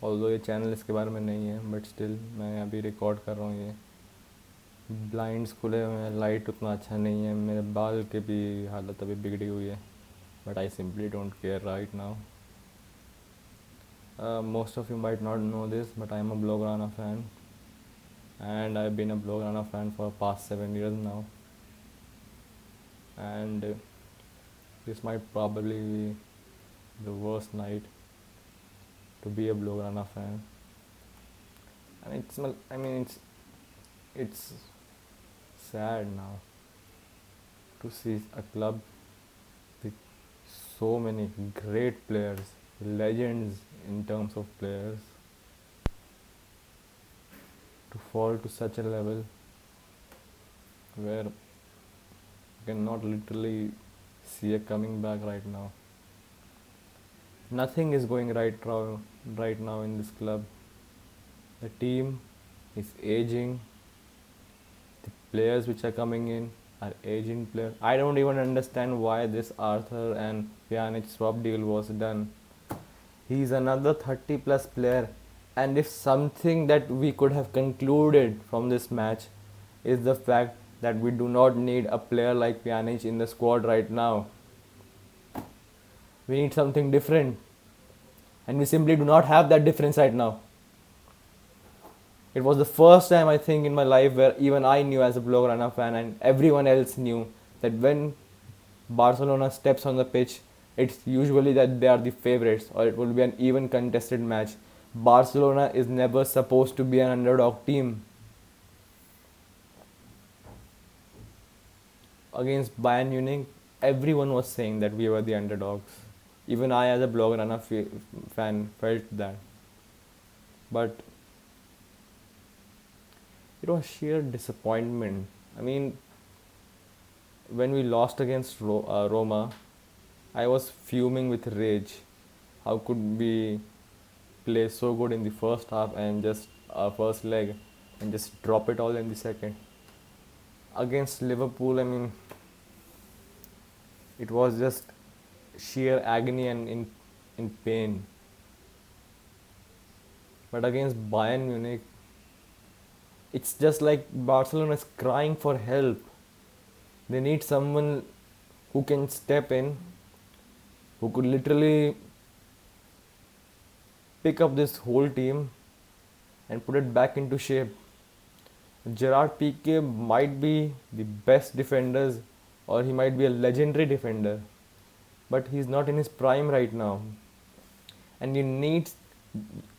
Although ये channel इसके बारे में नहीं है, बट स्टिल मैं अभी रिकॉर्ड कर रहा हूँ ये। ब्लाइंड्स खुले हुए हैं, लाइट उतना अच्छा नहीं है, मेरे बाल की भी हालत अभी बिगड़ी हुई है, but I simply don't care right now. Most of you might not know this, but I am a Blaugrana fan, and I've been a Blaugrana fan for past 7 years now. And this might probably be the worst night to be a Blaugrana fan. And it's sad now to see a club with so many great players, legends in terms of players, to fall to such a level where you cannot literally see a coming back right now. Nothing is going right now in this club. The team is aging. The players which are coming in are aging players. I don't even understand why this Arthur and Pjanic swap deal was done. He's another 30 plus player, and if something that we could have concluded from this match is the fact that we do not need a player like Pjanic in the squad right now. We need something different, and we simply do not have that difference right now. It was the first time I think in my life where even I knew as a Blaugrana fan and everyone else knew that when Barcelona steps on the pitch, it's usually that they are the favorites or it will be an even contested match. Barcelona is never supposed to be an underdog team. Against Bayern Munich, everyone was saying that we were the underdogs. Even I, as a Blaugrana fan, felt that. But it was sheer disappointment. I mean, when we lost against Roma, I was fuming with rage. How could we play so good in the first half and just our first leg and just drop it all in the second? Against Liverpool, I mean, it was just sheer agony and in pain. But against Bayern Munich, it's just like Barcelona is crying for help. They need someone who can step in, who could literally pick up this whole team and put it back into shape. Gerard Piqué might be the best defenders or he might be a legendary defender, but he's not in his prime right now. And he needs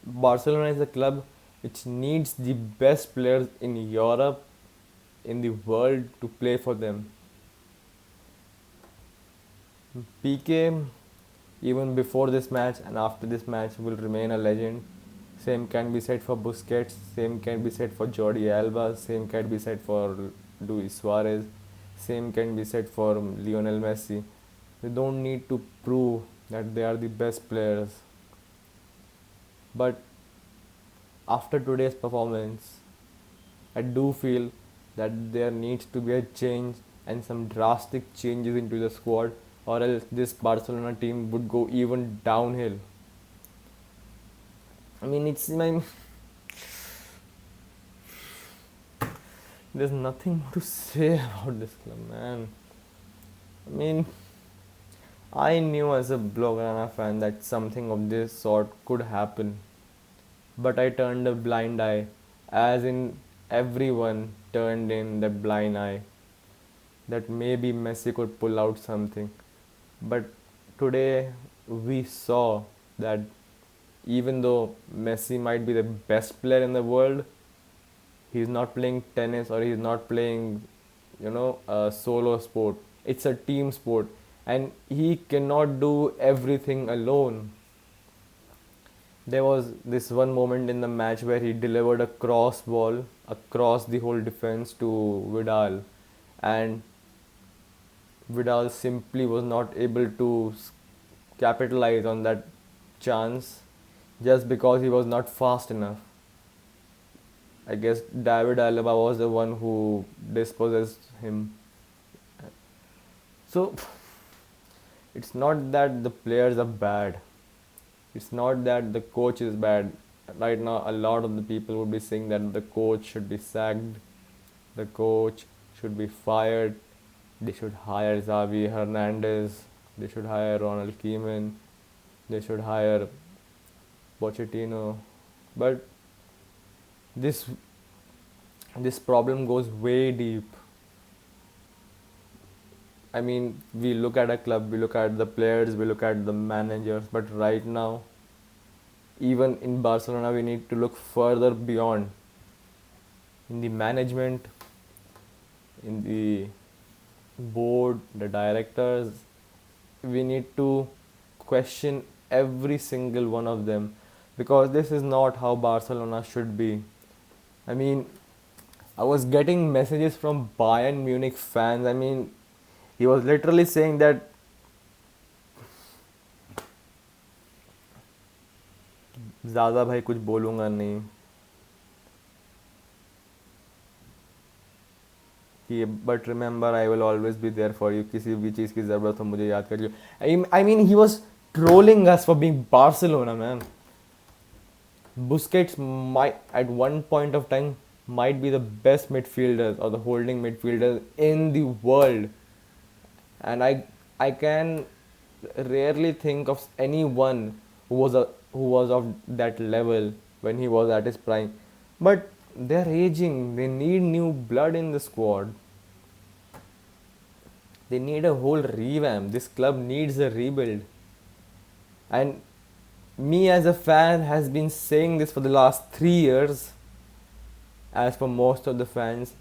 Barcelona is a club which needs the best players in Europe, in the world to play for them. Piqué, even before this match and after this match, will remain a legend. Same can be said for Busquets, same can be said for Jordi Alba, same can be said for Luis Suarez, same can be said for Lionel Messi. They don't need to prove that they are the best players. But after today's performance, I do feel that there needs to be a change and some drastic changes into the squad, or else this Barcelona team would go even downhill. I mean, it's my. There's nothing more to say about this club, man. I mean, I knew as a Blaugrana fan that something of this sort could happen, but I turned a blind eye, as in everyone turned in the blind eye that maybe Messi could pull out something. But today we saw that even though Messi might be the best player in the world, he's not playing tennis or he's not playing, a solo sport. It's a team sport, and he cannot do everything alone. There was this one moment in the match where he delivered a cross ball across the whole defense to Vidal, and Vidal simply was not able to capitalize on that chance just because he was not fast enough. I guess David Alaba was the one who dispossessed him. So it's not that the players are bad. It's not that the coach is bad. right now a lot of the people would be saying that the coach should be sacked, the coach should be fired, they should hire Xavi Hernandez, they should hire Ronald Koeman, they should hire Pochettino. But this this problem goes way deep. I mean, we look at a club, we look at the players, we look at the managers, but right now, even in Barcelona, we need to look further beyond in the management, in the board, the directors. We need to question every single one of them because this is not how Barcelona should be. I mean, I was getting messages from Bayern Munich fans. I mean, he was literally saying that ज़्यादा भाई कुछ बोलूँगा नहीं कि but remember I will always be there for you किसी भी चीज़ की ज़रूरत हो मुझे याद करिए I mean he was trolling us for being Barcelona man Busquets might at one point of time might be the best midfielders or the holding midfielders in the world, and I can rarely think of anyone who was of that level when he was at his prime. But they're aging. They need new blood in the squad. They need a whole revamp. This club needs a rebuild. And me as a fan has been saying this for the last 3 years. As for most of the fans,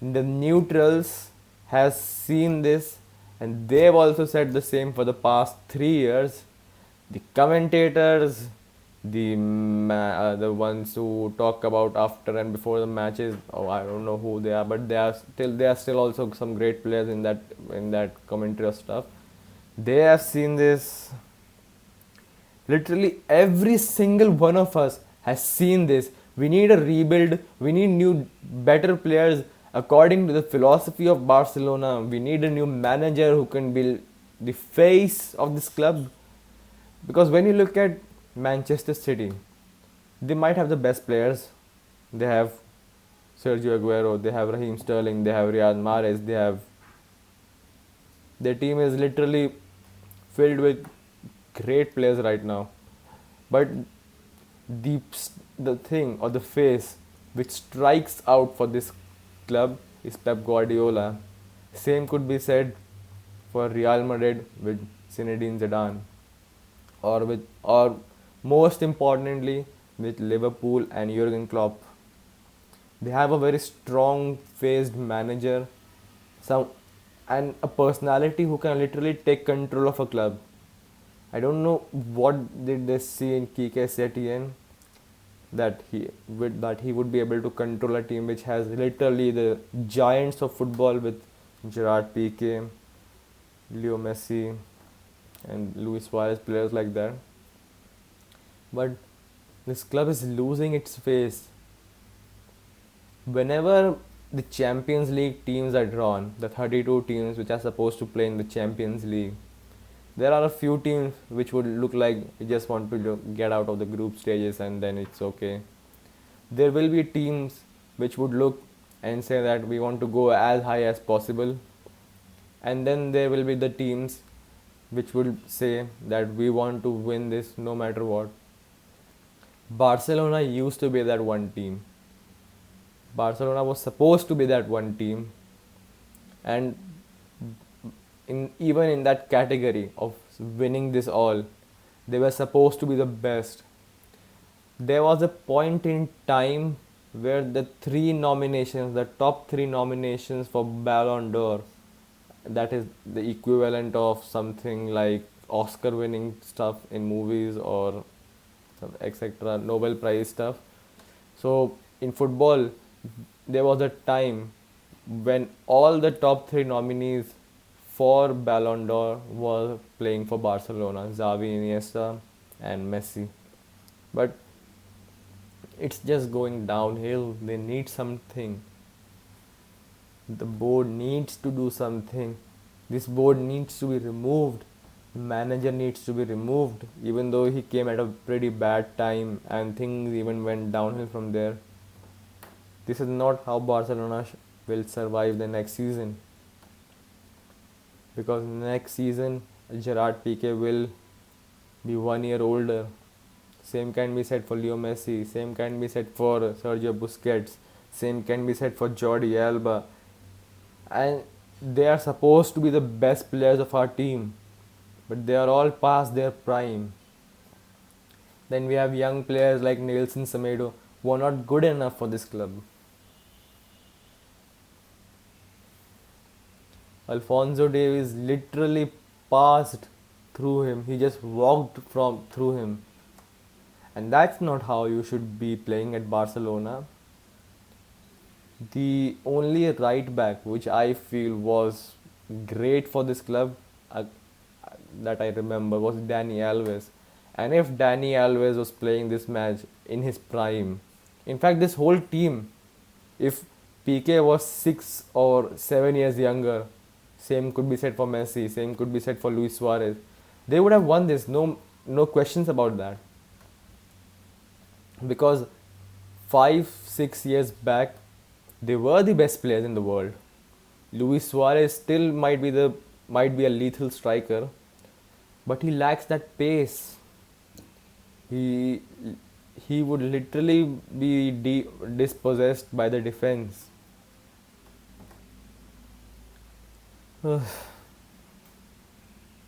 the neutrals has seen this and they've also said the same for the past 3 years. The commentators, the ones who talk about after and before the matches, oh I don't know who they are, but they are still also some great players in that commentary stuff. They have seen this. Literally every single one of us has seen this. We need a rebuild. We need new, better players according to the philosophy of Barcelona. We need a new manager who can be the face of this club. Because when you look at Manchester City, they might have the best players. They have Sergio Aguero, they have Raheem Sterling, they have Riyad Mahrez, they have. Their team is literally filled with great players right now. But the the thing or the face which strikes out for this club is Pep Guardiola. Same could be said for Real Madrid with Zinedine Zidane, or most importantly with Liverpool and Jurgen Klopp. They have a very strong faced manager, some and a personality who can literally take control of a club. I don't know what did they see in Kike Setien that he would be able to control a team which has literally the giants of football with Gerard Piqué, Leo Messi, and Luis Suarez, players like that. But this club is losing its face. Whenever the Champions League teams are drawn, the 32 teams which are supposed to play in the Champions League, there are a few teams which would look like we just want to get out of the group stages and then it's okay. There will be teams which would look and say that we want to go as high as possible, and then there will be the teams which will say that we want to win this no matter what. Barcelona used to be that one team. Barcelona was supposed to be that one team, and even in that category of winning this all, they were supposed to be the best. There was a point in time where the top three nominations for Ballon d'Or, that is the equivalent of something like Oscar winning stuff in movies or etc. Nobel Prize stuff. So in football, there was a time when all the top three nominees for Ballon d'Or were playing for Barcelona, Xavi, Iniesta, and Messi. But it's just going downhill. They need something. The board needs to do something. This board needs to be removed. Manager needs to be removed, even though he came at a pretty bad time and things even went downhill from there. This is not how Barcelona will survive the next season, because next season Gerard Piqué will be 1 year older. Same can be said for Leo Messi, same can be said for Sergio Busquets, same can be said for Jordi Alba, and they are supposed to be the best players of our team, but they are all past their prime. Then we have young players like Nelson Semedo who are not good enough for this club. Alfonso Davies literally passed through him. He just walked from through him. And that's not how you should be playing at Barcelona. The only right back which I feel was great for this club uh, that I remember was Dani Alves. And if Dani Alves was playing this match in his prime, in fact, this whole team, if PK was 6 or 7 years younger, same could be said for Messi, same could be said for Luis Suarez, they would have won this. No questions about that. Because 5 6 years back, they were the best players in the world. Luis Suarez still might be a lethal striker, but he lacks that pace. He he would literally be dispossessed by the defense.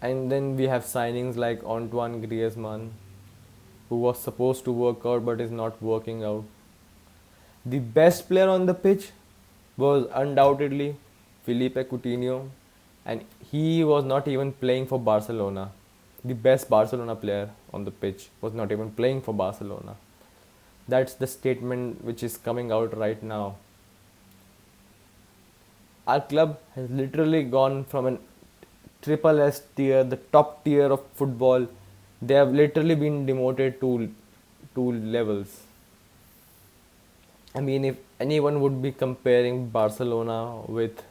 And then we have signings like Antoine Griezmann, who was supposed to work out but is not working out. The best player on the pitch was undoubtedly Felipe Coutinho, and he was not even playing for Barcelona. The best Barcelona player on the pitch was not even playing for Barcelona. That's the statement which is coming out right now. Our club has literally gone from an triple S tier, the top tier of football. They have literally been demoted to two levels. I mean, if anyone would be comparing Barcelona with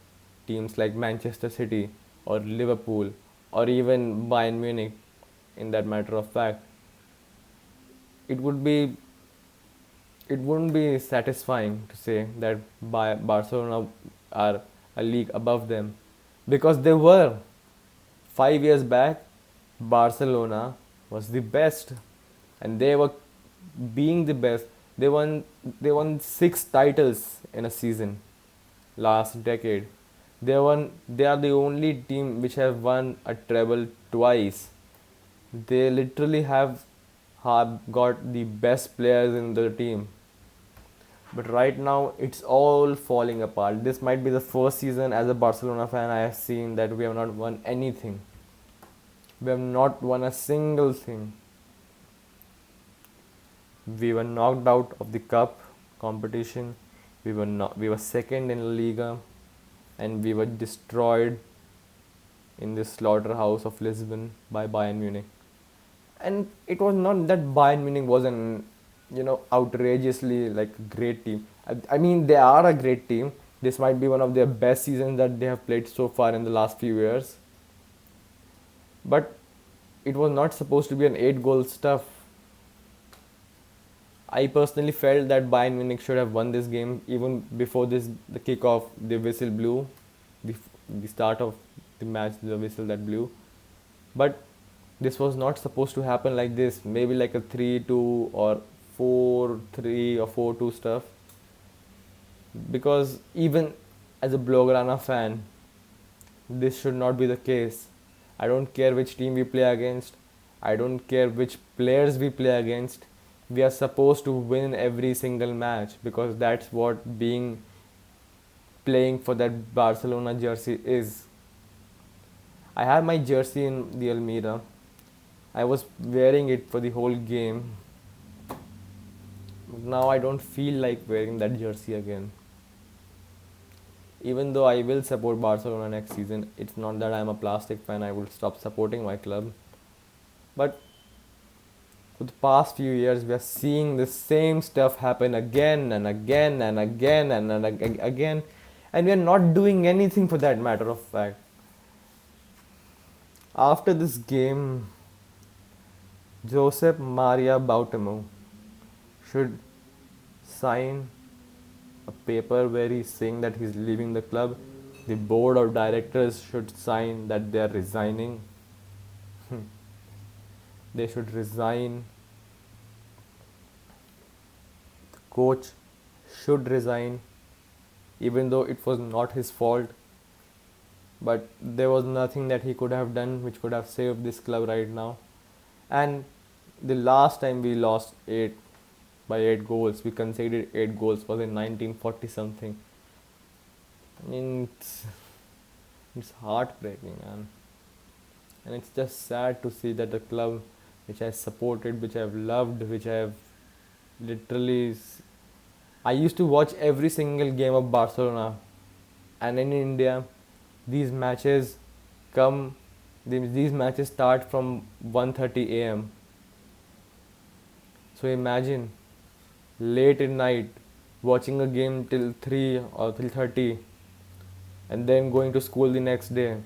teams like Manchester City or Liverpool or even Bayern Munich, in that matter of fact, it would be it wouldn't be satisfying to say that Barcelona are a league above them, because they were. 5 years back, Barcelona was the best, and they were being the best. They won 6 titles in a season last decade. They are the only team which have won a treble twice. They literally have got the best players in the team. But right now it's all falling apart. This might be the first season as a Barcelona fan I have seen that we have not won anything. We have not won a single thing. We were knocked out of the cup competition. We were second in La Liga, and we were destroyed in the slaughterhouse of Lisbon by Bayern Munich. And it was not that Bayern Munich was an outrageously like great team. I mean, they are a great team. This might be one of their best seasons that they have played so far in the last few years. But it was not supposed to be an 8 goal stuff. I personally felt that Bayern Munich should have won this game even before the kickoff. The whistle blew, the the start of the match, the whistle that blew. But this was not supposed to happen like this. Maybe like a 3-2 or 4-3 or 4-2 stuff. Because even as a Blaugrana fan, this should not be the case. I don't care which team we play against. I don't care which players we play against. We are supposed to win every single match, because that's what being playing for that Barcelona jersey is. I have my jersey in the Almeida. I was wearing it for the whole game. Now I don't feel like wearing that jersey again. Even though I will support Barcelona next season, it's not that I'm a plastic fan, I will stop supporting my club. But for the past few years, we are seeing the same stuff happen again and again and again and again, and we are not doing anything for that matter of fact. After this game, Josep Maria Bartomeu should sign a paper where he's saying that he's leaving the club. The board of directors should sign that they are resigning. They should resign. The coach should resign, even though it was not his fault. But there was nothing that he could have done which could have saved this club right now. And the last time we lost 8 goals, we conceded 8 goals was in 1940 something. I mean, it's heartbreaking, man. And it's just sad to see that the club which I supported, which I've loved, which I've literally. I used to watch every single game of Barcelona, and in India, these matches come. These matches start from 1:30 a.m. So imagine late at night watching a game till 3 or 3:30, and then going to school the next day.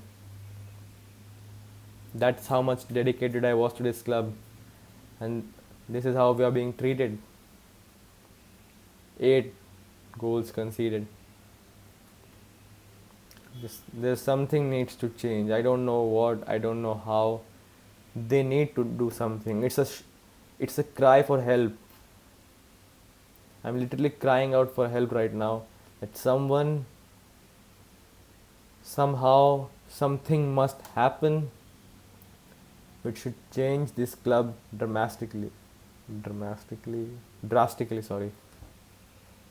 That's how much dedicated I was to this club, and this is how we are being treated. 8 goals conceded. There's something needs to change. I don't know what. I don't know how. They need to do something. It's a cry for help. I'm literally crying out for help right now. That someone, somehow, something must happen which should change this club drastically. Sorry.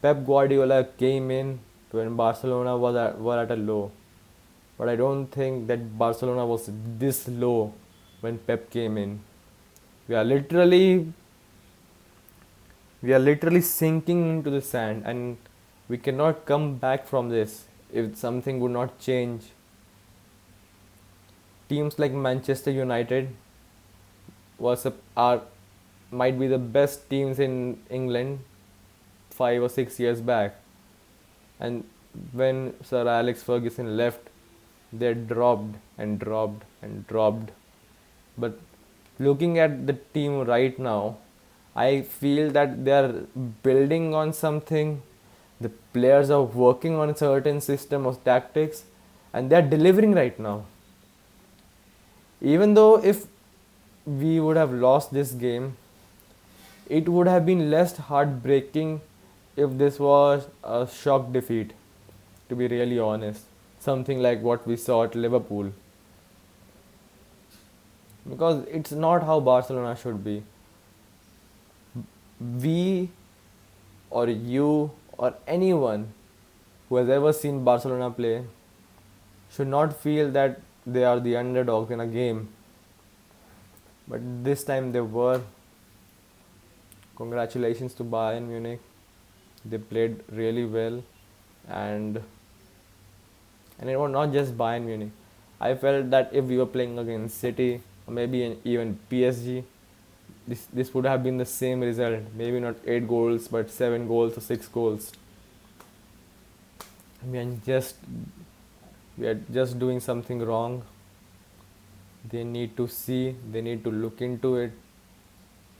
Pep Guardiola came in when Barcelona were at a low, but I don't think that Barcelona was this low when Pep came in. We are literally sinking into the sand, and we cannot come back from this if something would not change. Teams like Manchester United are might be the best teams in England 5 or 6 years back, and when Sir Alex Ferguson left, they dropped and dropped and dropped. But looking at the team right now, I feel that they are building on something. The players are working on a certain system of tactics, and they are delivering right now. Even though if we would have lost this game, it would have been less heartbreaking if this was a shock defeat, to be really honest. Something like what we saw at Liverpool. Because it's not how Barcelona should be. We or you or anyone who has ever seen Barcelona play should not feel that they are the underdog in a game. But this time they were. Congratulations to Bayern Munich. They played really well, and it was not just Bayern Munich. I felt that if we were playing against City or maybe even PSG, this would have been the same result. Maybe not 8 goals, but 7 goals or 6 goals. We are just doing something wrong. They need to see. They need to look into it,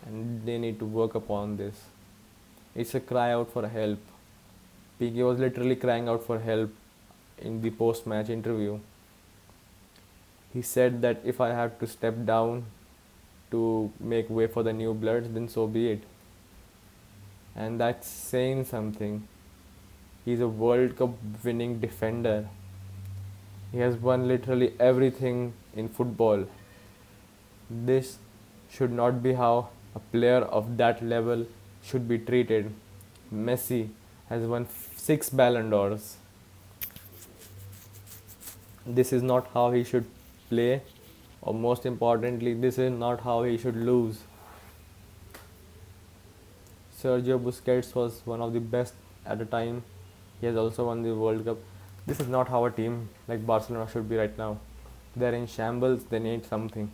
and they need to work upon this. It's a cry out for help. Piqué was literally crying out for help in the post-match interview. He said that if I have to step down to make way for the new blood, then so be it. And that's saying something. He's a World Cup winning defender. He has won literally everything in football. This should not be how a player of that level should be treated. Messi has won 6 Ballon d'Ors. This is not how he should play, or most importantly, this is not how he should lose. Sergio Busquets was one of the best at the time. He has also won the World Cup. This is not how a team like Barcelona should be right now. They're in shambles, they need something.